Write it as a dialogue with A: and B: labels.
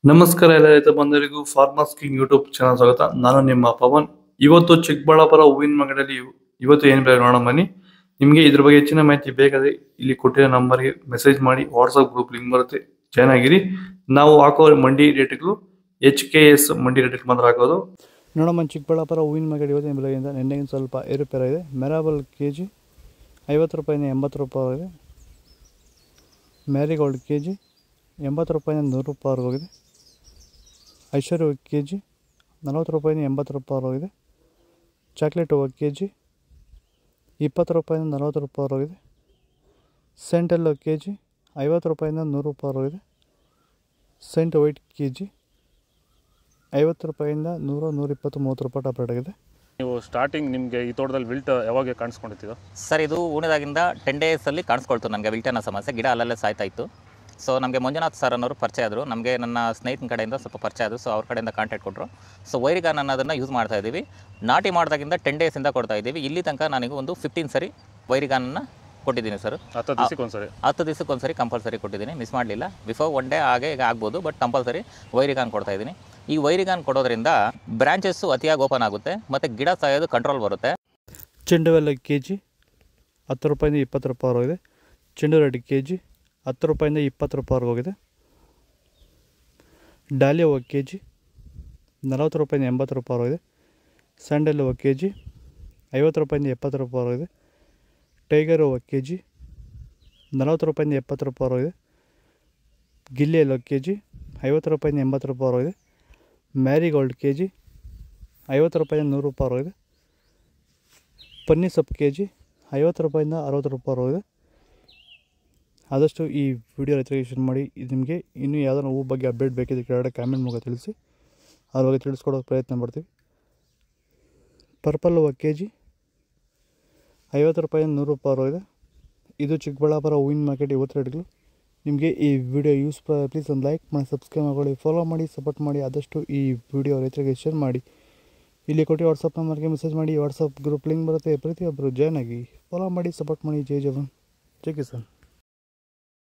A: ನಮಸ್ಕಾರ ಎಲ್ಲ ರೈತ ಬಂಧುಗಳಿಗೂ ಫಾರ್ಮರ್ಸ್ ಕಿಂಗ್ ಯೂಟ್ಯೂಬ್ ಚಾನಲ್ ಸ್ವಾಗತ. ನಾನು ನಿಮ್ಮ ಪವನ್. ಇವತ್ತು ಚಿಕ್ಕಬಳ್ಳಾಪುರ ಹೂವಿನ ಮಾರ್ಕೆಟಲ್ಲಿ ಇವತ್ತು ಏನು ಬೆಲೆ ನೋಡೋಣ ಬನ್ನಿ. ನಿಮಗೆ ಇದ್ರ ಬಗ್ಗೆ ಹೆಚ್ಚಿನ ಮಾಹಿತಿ ಬೇಕಾದ್ರೆ ಇಲ್ಲಿ ಕೊಟ್ಟಿರೋ ನಂಬರ್ಗೆ ಮೆಸೇಜ್ ಮಾಡಿ, ವಾಟ್ಸ್ಆಪ್ ಗ್ರೂಪ್ ಲಿಂಕ್ ಬರುತ್ತೆ, ಜಾಯ್ನ್ ಆಗಿರಿ. ನಾವು ಹಾಕೋ ಮಂಡಿ ರೇಟ್ಗಳು HKS ಮಂಡಿ ರೇಟ್ ಮಾತ್ರ ಹಾಕೋದು.
B: ನೋಡಮ್ಮ, ಚಿಕ್ಕಬಳ್ಳಾಪುರ ಹೂವಿನ ಮಾರ್ಕೆಟ್ ಇವತ್ತಿನ ಬೆಲೆಗಿಂತ ನಿನ್ನೆಗಿಂತ ಸ್ವಲ್ಪ ಏರುಪೇರು ಇದೆ. ಮೆರಾಬಲ್ ಕೆಜಿ 50 ರೂಪಾಯಿಂದ 80 ರೂಪಾಯಿ ಇದೆ. ಮ್ಯಾರಿಗೋಲ್ಡ್ ಕೆಜಿ 80 ರೂಪಾಯಿಂದ 100 ರೂಪಾಯಿ ಹೋಗಿದೆ. ಐಶ್ವರ್ಯ ಕೆಜಿ 40 ರೂಪಾಯಿಂದ 80 ರೂಪಾಯಿ ಹೋಗಿದೆ. ಚಾಕ್ಲೇಟ್ ಹೂವು ಕೆಜಿ 20 ರೂಪಾಯಿಂದ 40 ರೂಪಾಯಿ ಹೋಗಿದೆ. ಸೆಂಟೆಲ್ಲೋ ಕೆಜಿ 50 ರೂಪಾಯಿಂದ 100 ರೂಪಾಯಿ ಹೋಗಿದೆ. ಸೆಂಟ್ ವೈಟ್ ಕೆಜಿ 50 ರೂಪಾಯಿಂದ 100, 120, 30 ರೂಪಾಯಿ ಟಾಪ್ ರೇಟ್ ಆಗಿದೆ.
C: ನೀವು ಸ್ಟಾರ್ಟಿಂಗ್ ನಿಮಗೆ ಈ ತೋಟದಲ್ಲಿ ವಿಲ್ಟ್ ಯಾವಾಗ ಕಾಣಿಸ್ಕೊಂಡಿತ್ತು
D: ಸರ್? ಇದು ಉಣಿದಾಗಿಂದ 10 ಡೇಸಲ್ಲಿ ಕಾಣಿಸ್ಕೊಳ್ತು ನನಗೆ ವಿಲ್ಟ್ ಅನ್ನೋ ಸಮಸ್ಯೆ. ಗಿಡ ಅಲ್ಲಲ್ಲೇ ಸಾಯ್ತಾ ಇತ್ತು. ಸೊ ನಮಗೆ ಮಂಜುನಾಥ್ ಸರ್ ಅನ್ನೋರು ಪರಿಚಯ ಆದರು. ನಮಗೆ ನನ್ನ ಸ್ನೇಹಿತನ ಕಡೆಯಿಂದ ಸ್ವಲ್ಪ ಪರಿಚಯ ಆದರು. ಸೊ ಅವ್ರ ಕಡೆಯಿಂದ ಕಾಂಟ್ಯಾಕ್ಟ್ ಕೊಟ್ಟರು. ಸೊ ವೈರಿಗಾನ್ ಅನ್ನೋದನ್ನು ಯೂಸ್ ಮಾಡ್ತಾ ಇದ್ದೀವಿ. ನಾಟಿ ಮಾಡಿದಾಗಿಂದ 10 ಡೇಸಿಂದ ಕೊಡ್ತಾ ಇದ್ದೀವಿ. ಇಲ್ಲಿ ತನಕ ನನಗೆ ಒಂದು 15 ಸರಿ ವೈರಿಗಾನನ್ನು ಕೊಟ್ಟಿದ್ದೀನಿ ಸರ್. 10 ದಿವಸಕ್ಕೆ ಒಂದ್ಸರಿ ಕಂಪಲ್ಸರಿ ಕೊಟ್ಟಿದ್ದೀನಿ, ಮಿಸ್ ಮಾಡಲಿಲ್ಲ. ಬಿಫೋರ್ 1 ಡೇ ಹಾಗೆ ಈಗ ಆಗ್ಬೋದು, ಬಟ್ ಕಂಪಲ್ಸರಿ ವೈರಿಗಾನ್ ಕೊಡ್ತಾ ಇದ್ದೀನಿ. ಈ ವೈರಿಗಾನ್ ಕೊಡೋದ್ರಿಂದ ಬ್ರಾಂಚಸ್ಸು ಅತಿಯಾಗಿ ಓಪನ್ ಆಗುತ್ತೆ ಮತ್ತು ಗಿಡ ಸಾಯೋದು ಕಂಟ್ರೋಲ್ ಬರುತ್ತೆ.
B: ಚೆಂಡುವೆಲ್ಲ ಕೆಜಿ 10 ರೂಪಾಯಿಂದ 20 ರೂಪಾಯಿ ಹೋಗಿದೆ. ಚೆಂಡು ರೆಡ್ ಕೆಜಿ 10 ರೂಪಾಯಿಂದ 20 ರೂಪಾಯಿ ಹೋಗಿದೆ. ಡಾಲಿಯಾ ಹೂವು ಕೆಜಿ 40 ರೂಪಾಯಿಂದ 80 ರೂಪಾಯಿ ಹೋಗಿದೆ. ಸ್ಯಾಂಡಲ್ ಹೂವು ಕೆಜಿ 50 ರೂಪಾಯಿಂದ 70 ರೂಪಾಯಿ ಹೋಗಿದೆ. ಟೈಗರ್ ಹೂವು ಕೆಜಿ 40 ರೂಪಾಯಿಂದ 70 ರೂಪಾಯಿ ಹೋಗಿದೆ. ಗಿಲ್ಲಿ ಎಲ್ಲೋ ಕೆಜಿ 50 ರೂಪಾಯಿಂದ 80 ರೂಪಾಯಿ ಹೋಗಿದೆ. ಮ್ಯಾರಿಗೋಲ್ಡ್ ಕೆಜಿ 50 ರೂಪಾಯಿಂದ 100 ರೂಪಾಯಿ ಹೋಗಿದೆ. ಪನ್ನೀರ್ ಸೊಪ್ಪು ಕೆಜಿ 50 ರೂಪಾಯಿಂದ 60 ರೂಪಾಯಿ ಹೋಗಿದೆ. ಆದಷ್ಟು ಈ ವಿಡಿಯೋ ರೈತರಿಗೆ ಶೇರ್ ಮಾಡಿ. ಇದು ನಿಮಗೆ ಇನ್ನೂ ಯಾವುದಾದ್ರು ಹೂ ಬಗ್ಗೆ ಅಪ್ಡೇಟ್ ಬೇಕಿದ್ರೆ ಕೆಳಗಡೆ ಕಾಮೆಂಟ್ ಮೂಲಕ ತಿಳಿಸಿ, ಅದ್ರ ಬಗ್ಗೆ ತಿಳಿಸ್ಕೊಡೋಕೆ ಪ್ರಯತ್ನ ಮಾಡ್ತೀವಿ. ಪರ್ಪಲ್ ಹೂವು ಕೆಜಿ 50 ರೂಪಾಯಿಂದ 100 ರೂಪಾಯಿ ಹೋಗಿದೆ. ಇದು ಚಿಕ್ಕಬಳ್ಳಾಪುರ ಹೂವಿನ ಮಾರ್ಕೆಟ್ ಇವತ್ತು ರೇಟ್ಗಳು. ನಿಮಗೆ ಈ ವಿಡಿಯೋ ಯೂಸ್ ಪ್ಲೀಸ್ ಒಂದು ಲೈಕ್ ಮಾಡಿ, ಸಬ್ಸ್ಕ್ರೈಬ್ ಮಾಡಿ, ಫಾಲೋ ಮಾಡಿ, ಸಪೋರ್ಟ್ ಮಾಡಿ. ಆದಷ್ಟು ಈ ವಿಡಿಯೋ ರೈತರಿಗೆ ಶೇರ್ ಮಾಡಿ. ಇಲ್ಲಿ ಕೊಟ್ಟು ವಾಟ್ಸಪ್ ನಂಬರ್ಗೆ ಮೆಸೇಜ್ ಮಾಡಿ. ವಾಟ್ಸಪ್ ಗ್ರೂಪ್ ಲಿಂಕ್ ಬರುತ್ತೆ, ಪ್ರತಿಯೊಬ್ಬರು ಜಾಯ್ನ್ ಆಗಿ ಫಾಲೋ ಮಾಡಿ, ಸಪೋರ್ಟ್ ಮಾಡಿ. ಜೈ ಜವಾನ್, ಜೈ ಕಿಸಾನ್.